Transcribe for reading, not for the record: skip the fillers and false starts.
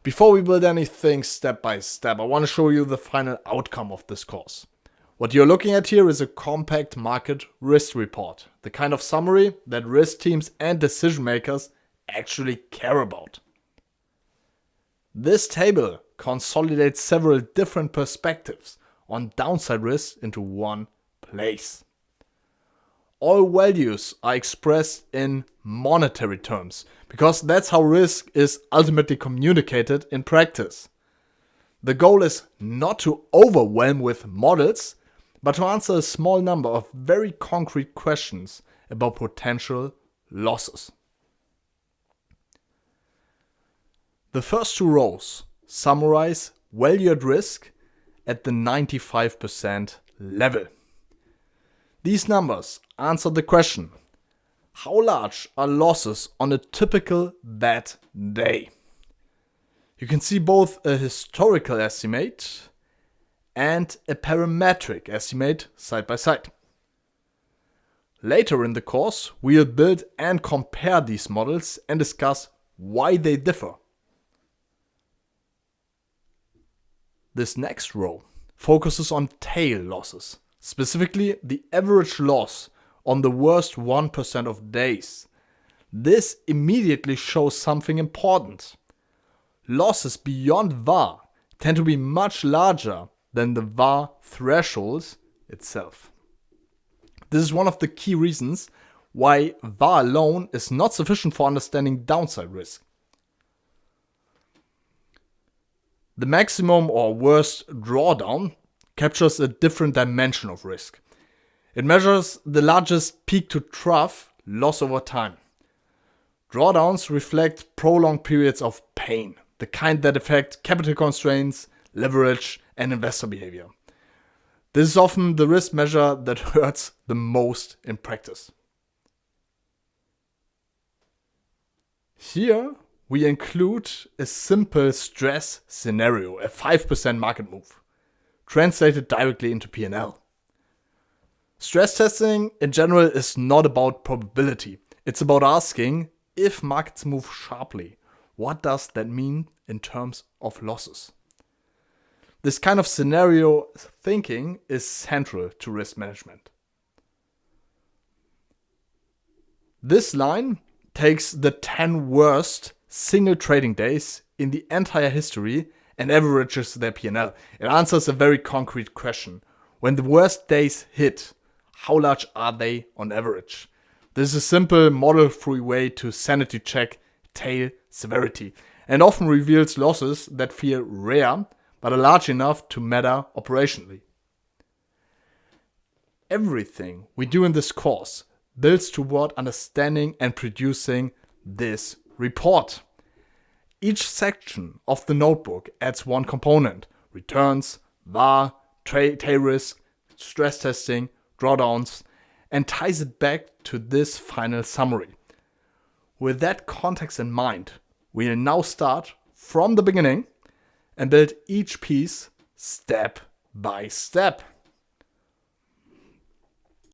Before we build anything step by step, I want to show you the final outcome of this course. What you're looking at here is a compact market risk report, the kind of summary that risk teams and decision makers actually care about. This table consolidates several different perspectives on downside risk into one place. All values are expressed in monetary terms because that's how risk is ultimately communicated in practice. The goal is not to overwhelm with models, but to answer a small number of very concrete questions about potential losses. The first two rows summarize value at risk at the 95% level. These numbers answer the question, how large are losses on a typical bad day? You can see both a historical estimate and a parametric estimate side by side. Later in the course, we'll build and compare these models and discuss why they differ. This next row focuses on tail losses, specifically the average loss on the worst 1% of days. This immediately shows something important. Losses beyond VaR tend to be much larger than the VaR thresholds itself. This is one of the key reasons why VaR alone is not sufficient for understanding downside risk. The maximum or worst drawdown captures a different dimension of risk. It measures the largest peak to trough loss over time. Drawdowns reflect prolonged periods of pain, the kind that affect capital constraints, leverage, and investor behavior. This is often the risk measure that hurts the most in practice. Here we include a simple stress scenario, a 5% market move, translated directly into P&L. Stress testing in general is not about probability. It's about asking, if markets move sharply, what does that mean in terms of losses? This kind of scenario thinking is central to risk management. This line takes the 10 worst single trading days in the entire history and averages their P&L. It answers a very concrete question. When the worst days hit, how large are they on average? This is a simple model-free way to sanity check tail severity and often reveals losses that feel rare but are large enough to matter operationally. Everything we do in this course builds toward understanding and producing this report. Each section of the notebook adds one component: returns, VaR, tail risk, stress testing, drawdowns, and ties it back to this final summary. With that context in mind, we'll now start from the beginning and build each piece step by step.